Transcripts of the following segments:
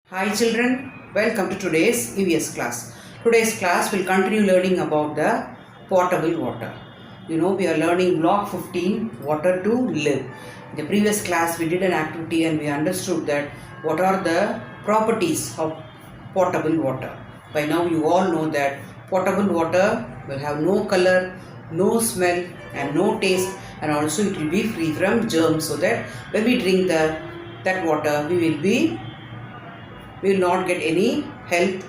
Hi children, welcome to today's EVS class. Today's class will continue learning about the potable water. We are learning block 15, water to live. In the previous class we did an activity and we understood that what are the properties of potable water. By now you all know that potable water will have no color, no smell and no taste, and also it will be free from germs, so that when we drink that water we will not get any health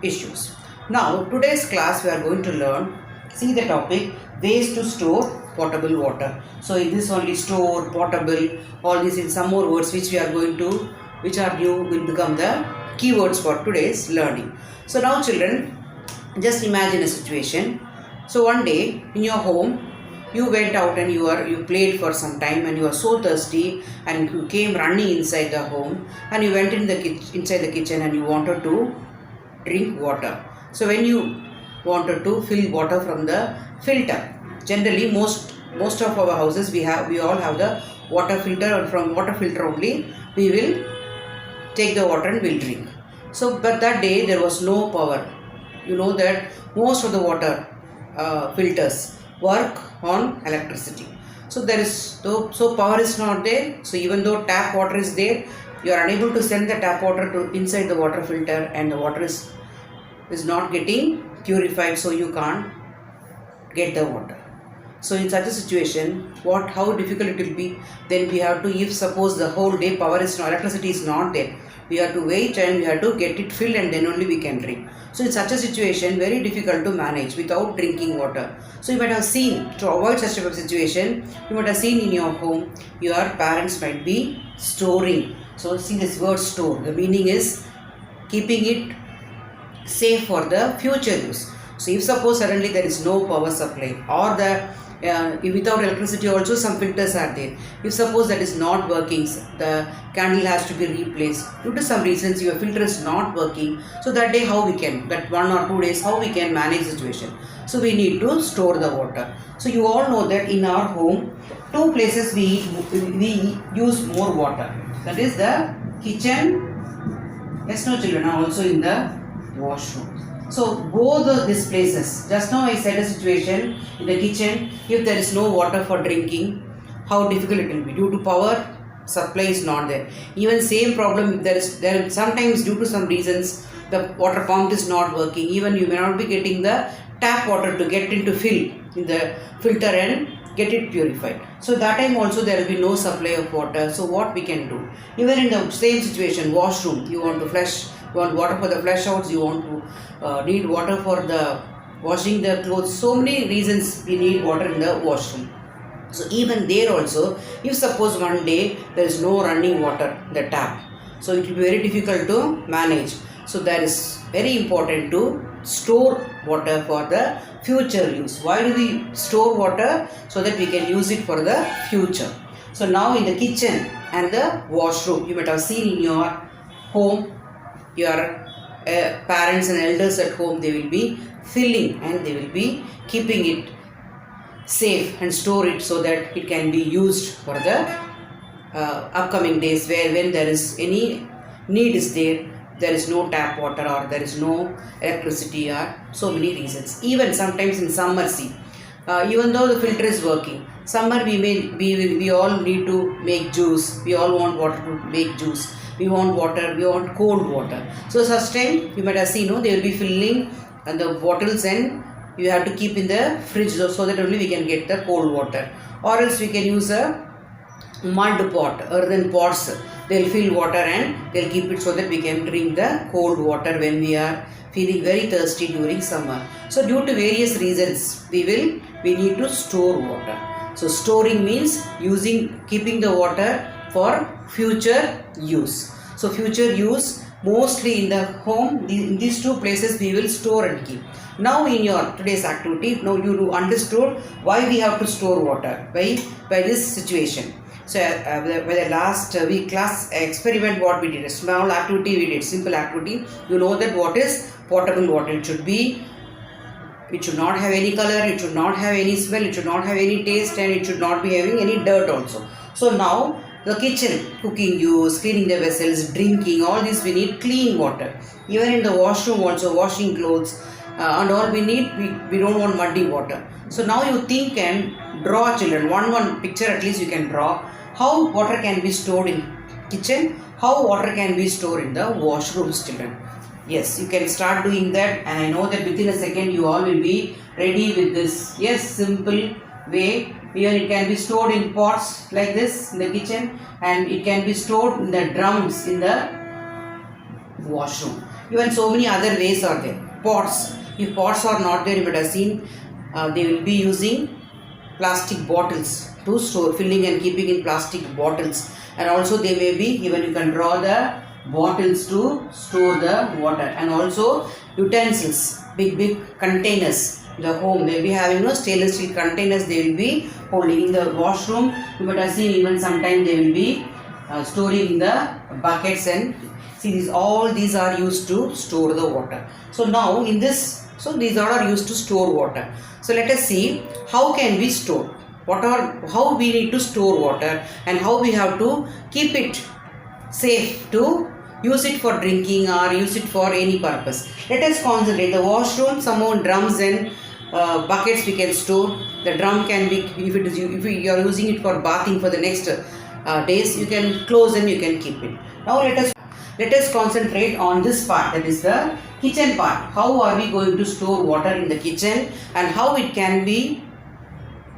issues. Now today's class we are going to learn, see the topic, ways to store potable water. So in this only store, potable, all these in some more words which are new will become the keywords for today's learning. So now children, just imagine a situation. So one day in your home you went out and you played for some time and you are so thirsty and you came running inside the home and you went inside the kitchen and you wanted to drink water. So when you wanted to fill water from the filter, generally most of our houses we all have the water filter, and from water filter only we will take the water and we'll drink. So but that day there was no power. You know that most of the water filters work on electricity. So power is not there. So even though tap water is there, you are unable to send the tap water to inside the water filter, and the water is not getting purified, so you can't get the water. So in such a situation, how difficult it will be? Then we have to, if suppose the whole day electricity is not there, we have to wait and we have to get it filled and then only we can drink. So in such a situation, very difficult to manage without drinking water. So you might have seen, to avoid such a situation, you might have seen in your home, your parents might be storing. So see this word store, the meaning is keeping it safe for the future use. So if suppose suddenly there is no power supply, or without electricity also some filters are there. If suppose that is not working, the candle has to be replaced. Due to some reasons your filter is not working. So that day that 1 or 2 days, how we can manage the situation? So we need to store the water. So you all know that in our home, two places we use more water. That is the kitchen, yes no children, are also in the washroom. So both these places, just now I said a situation in the kitchen, if there is no water for drinking, how difficult it will be. Due to power supply is not there. Even same problem, there sometimes due to some reasons the water pump is not working. Even you may not be getting the tap water to get into fill in the filter and get it purified. So that time also there will be no supply of water. So what we can do? Even in the same situation, washroom, you want to flush, you want water for the flush outs, you want to need water for the washing the clothes. So many reasons we need water in the washroom. So even there also, if suppose one day there is no running water in the tap, so it will be very difficult to manage. So that is very important to store water for the future use. Why do we store water? So that we can use it for the future. So now in the kitchen and the washroom, you might have seen in your home, your parents and elders at home, they will be filling and they will be keeping it safe and store it so that it can be used for the upcoming days, where when there is any need is there is no tap water or there is no electricity, or so many reasons. Even sometimes in summer, even though the filter is working, summer we all need to make juice, we all want water to make juice. We want cold water. So such time you might have seen, they will be filling the bottles and you have to keep in the fridge so that only we can get the cold water. Or else we can use a mud pot, earthen pots. They'll fill water and they'll keep it so that we can drink the cold water when we are feeling very thirsty during summer. So due to various reasons, we need to store water. So storing means keeping the water for future use. So future use, mostly in the home, in these two places we will store and keep. Now in your today's activity, now you understood why we have to store water by this situation. So by the last week class experiment, what we did, a small activity we did, simple activity. You know that what is potable water. It should not have any color, it should not have any smell, it should not have any taste, and it should not be having any dirt also. So now The kitchen, cooking use, cleaning the vessels, drinking, all this we need clean water. Even in the washroom also, washing clothes and all we don't want muddy water. So now you think and draw, children, one picture at least you can draw how water can be stored in kitchen, how water can be stored in the washrooms, children. Yes, you can start doing that, and I know that within a second you all will be ready with this. Yes, simple way. Even it can be stored in pots like this in the kitchen, and it can be stored in the drums in the washroom. Even so many other ways are there. Pots, if pots are not there, you might have seen they will be using plastic bottles to store, filling and keeping in plastic bottles. And also they may be, even you can draw the bottles to store the water. And also utensils, big containers. The home may be having stainless steel containers, they will be holding. In the washroom you might have seen even sometimes they will be storing in the buckets, and see all these are used to store the water. So now in this, so these all are used to store water. So let us see how can we store, how we need to store water, and how we have to keep it safe to use it for drinking or use it for any purpose. Let us concentrate. The washroom, some more drums and buckets we can store. The drum can be, if you are using it for bathing for the next days, you can close and you can keep it. Now let us concentrate on this part, that is the kitchen part. How are we going to store water in the kitchen and how it can be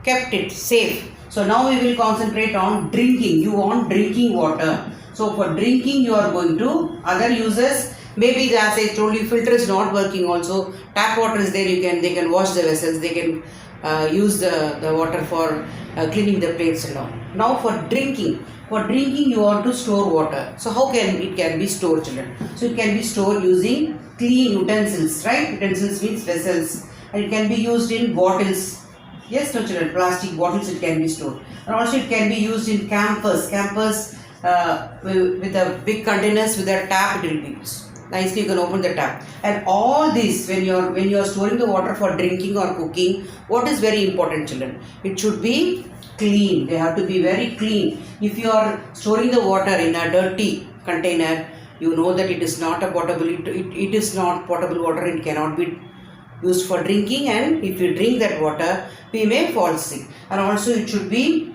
kept it safe? So now we will concentrate on drinking. You want drinking water. So for drinking you are going to other uses. Maybe as I told you, filter is not working also. Tap water is there, they can wash the vessels, they can use the water for cleaning the plates and all. Now for drinking you want to store water. So how can it be stored, children? So it can be stored using clean utensils, right? Utensils means vessels, and it can be used in bottles. Yes, no, children, plastic bottles it can be stored. And also it can be used in campers with a big containers with a tap it will be used. Nicely you can open the tap. And all this, when you are storing the water for drinking or cooking, what is very important, children? It should be clean. They have to be very clean. If you are storing the water in a dirty container, you know that it is not a potable. It is not potable water. It cannot be used for drinking, and if you drink that water, we may fall sick. And also it should be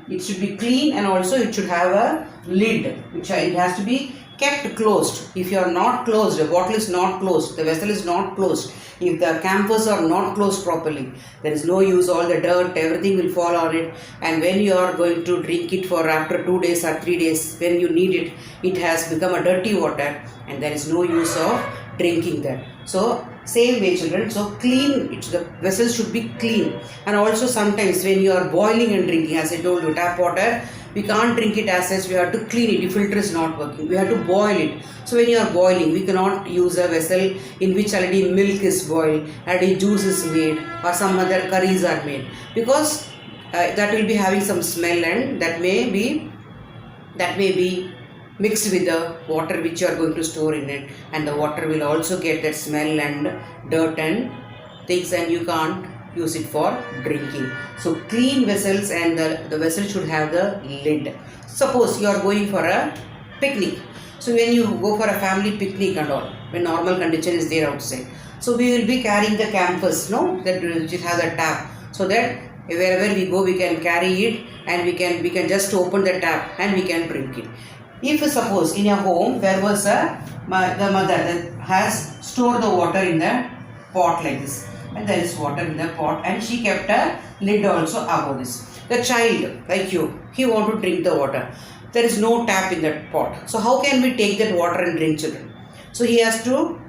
clean, and also it should have a lid, which it has to be kept closed. If you are not closed, the bottle is not closed, the vessel is not closed, if the campers are not closed properly, there is no use. All the dirt, everything will fall on it, and when you are going to drink it for after 2 days or 3 days, when you need it, it has become a dirty water, and there is no use of drinking that. So same way, children, so clean, the vessels should be clean. And also sometimes when you are boiling and drinking, as I told you, tap water, we can't drink it as such, we have to clean it. If filter is not working, we have to boil it. So when you are boiling, we cannot use a vessel in which already milk is boiled, already juice is made, or some other curries are made, because that will be having some smell, and that may be mixed with the water which you are going to store in it, and the water will also get that smell and dirt and things, and you can't use it for drinking. So clean vessels, and the vessel should have the lid. Suppose you are going for a picnic. So when you go for a family picnic and all, when normal condition is there outside, so we will be carrying the campers, that which has a tap, so that wherever we go we can carry it, and we can just open the tap and we can drink it. If suppose in a home there was the mother that has stored the water in the pot like this, and there is water in the pot, and she kept a lid also above this. The child like you, he want to drink the water. There is no tap in that pot. So how can we take that water and drink, children? So he has to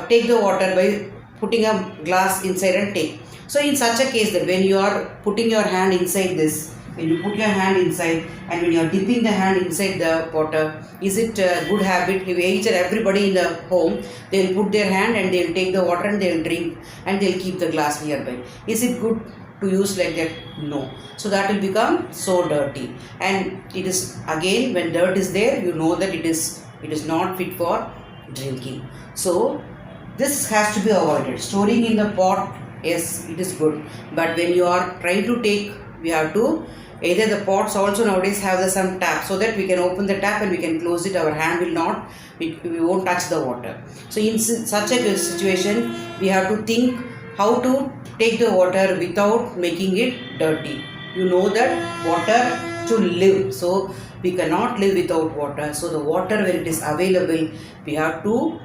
take the water by putting a glass inside and take. So in such a case, that when you are putting your hand inside this, when you put your hand inside, and when you are dipping the hand inside the water, is it a good habit? Each and everybody in the home, they will put their hand and they will take the water and they will drink, and they will keep the glass nearby. Is it good to use like that? No. So that will become so dirty, and it is again, when dirt is there, you know that it is not fit for drinking. So this has to be avoided. Storing in the pot, yes, it is good, but when you are trying to take, we have to Either the pots also nowadays have some tap, so that we can open the tap and we can close it. Our hand will not, we won't touch the water. So in such a situation, we have to think how to take the water without making it dirty. You know that water to live, so we cannot live without water. So the water, when it is available, we have to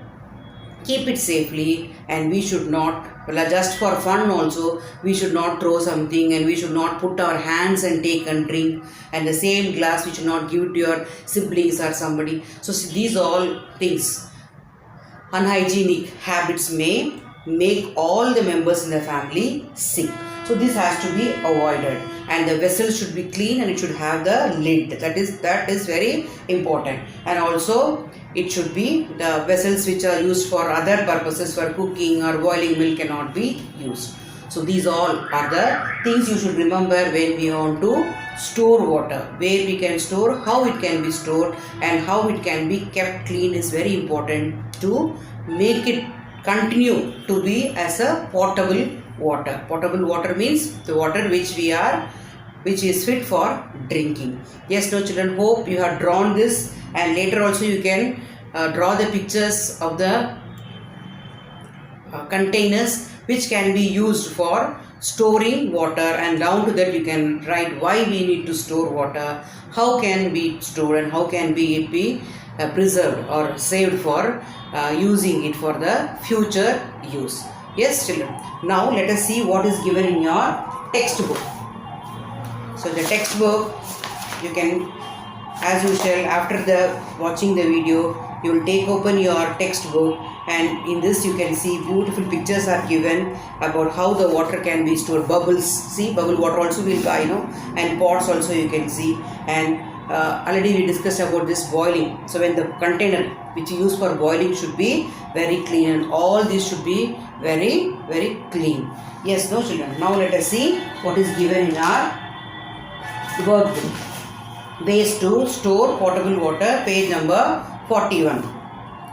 keep it safely, and we should not, well, just for fun also, we should not throw something, and we should not put our hands and take and drink, and the same glass we should not give it to your siblings or somebody. So these all things, unhygienic habits may make all the members in the family sick. So this has to be avoided, and the vessel should be clean, and it should have the lid. That is very important. And also it should be the vessels which are used for other purposes, for cooking or boiling milk, cannot be used. So these all are the things you should remember when we want to store water. Where we can store, how it can be stored, and how it can be kept clean is very important to make it continue to be as a potable water. Potable water means the water which is fit for drinking. Yes, no children, hope you have drawn this, and later also you can draw the pictures of the containers which can be used for storing water, and down to that you can write why we need to store water, how can we store, and how can it be preserved or saved for using it for the future use. Yes children, now let us see what is given in your textbook. So the textbook, you can, as usual, after watching the video, you will take open your textbook, and in this you can see beautiful pictures are given about how the water can be stored. Bubbles, see, bubble water also will buy, and pots also you can see. And already we discussed about this boiling. So when the container which you use for boiling should be very clean, and all this should be very, very clean. Yes, no children. Now let us see what is given in our workbook. Ways to store potable water, page number 41.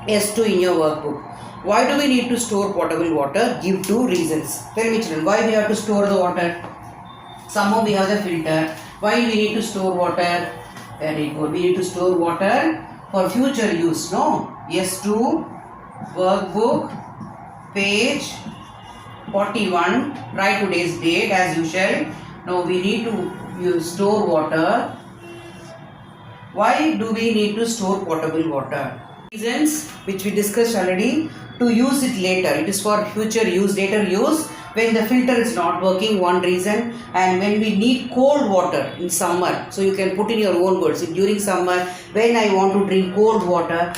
S2 in your workbook. Why do we need to store potable water? Give 2 reasons. Tell me children, why we have to store the water? Somehow we have the filter. Why we need to store water? Very good. We need to store water for future use. No? S2 workbook, page 41. Write today's date as usual. Now we need to store water. Why do we need to store potable water? Reasons which we discussed already. To use it later. It is for future use, later use. When the filter is not working, one reason. And when we need cold water in summer. So you can put in your own words. During summer, when I want to drink cold water,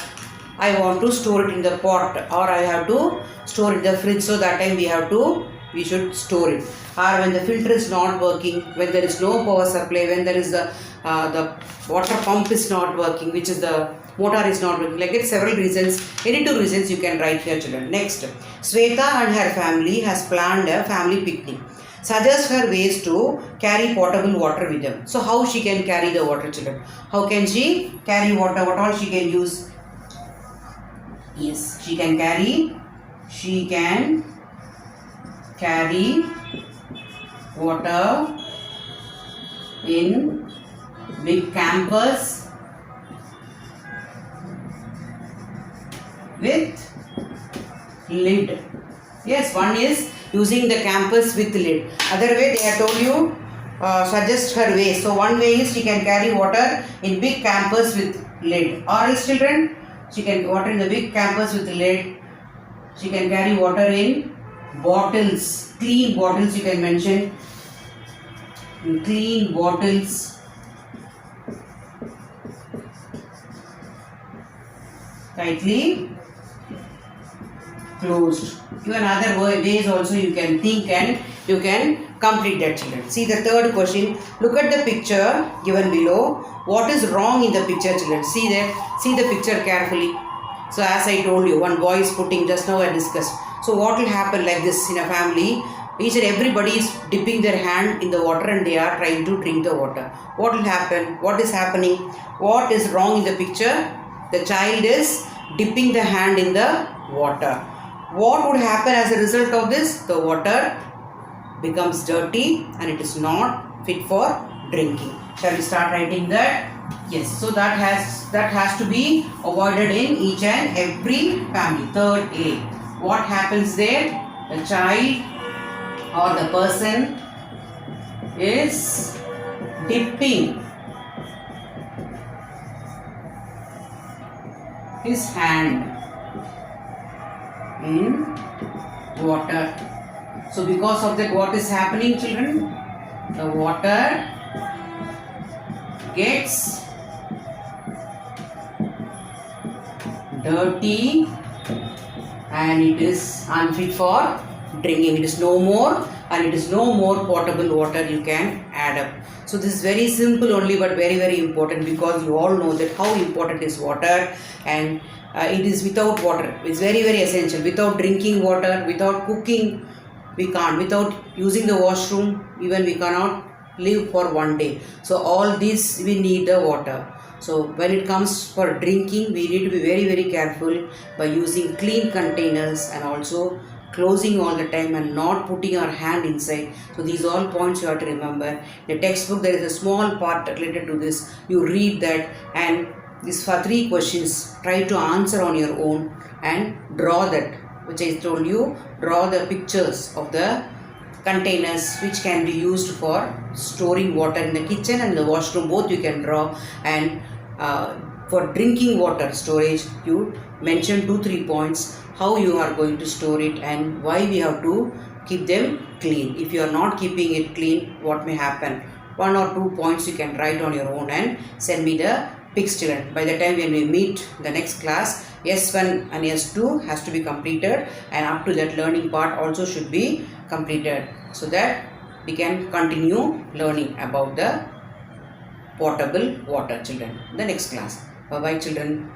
I want to store it in the pot, or I have to store it in the fridge. So that time we should store it. Or when the filter is not working, when there is no power supply, when there is the water pump is not working, which is the motor is not working. Like it, several reasons. Any 2 reasons you can write here children. Next, Sweta and her family has planned a family picnic. Suggest her ways to carry potable water with them. So how she can carry the water children? How can she carry water? What all she can use? Yes, she can carry water in big campers with lid. Yes, one is using the campus with lid. Other way they have told you, suggest her way. So one way is she can carry water in big campus with lid. Or else children, she can water in the big campus with lid. She can carry water in bottles, clean bottles you can mention. In clean bottles. Tightly closed. Even other ways also you can think and you can complete that children. See the third question. Look at the picture given below. What is wrong in the picture children? See the picture carefully. So as I told you, one boy is putting, just now I discussed. So what will happen like this in a family? Each and everybody is dipping their hand in the water and they are trying to drink the water. What will happen? What is happening? What is wrong in the picture? The child is dipping the hand in the water. What would happen as a result of this? The water becomes dirty and it is not fit for drinking. Shall we start writing that? Yes. So that has to be avoided in each and every family. Third A. What happens there? The child or the person is dipping his hand in water. So because of that, what is happening, children? The water gets dirty and it is unfit for drinking. It is no more, and it is no more potable water you can add up. So this is very simple only, but very, very important, because you all know that how important is water, and it is without water. It's very, very essential. Without drinking water, without cooking, we can't. Without using the washroom, even we cannot live for one day. So all this we need the water. So when it comes for drinking, we need to be very, very careful by using clean containers and also closing all the time and not putting our hand inside. So these all points you have to remember. In the textbook there is a small part related to this. You read that, and these for 3 questions. Try to answer on your own and draw that, which I told you. Draw the pictures of the containers which can be used for storing water in the kitchen and the washroom. Both you can draw. And for drinking water storage, you mention 2-3 points how you are going to store it and why we have to keep them clean. If you are not keeping it clean, what may happen? 1 or 2 points you can write on your own and send me the pics, children. By the time when we meet the next class, S1 and S2 has to be completed, and up to that learning part also should be completed, so that we can continue learning about the potable water, children, the next class. Bye bye, children.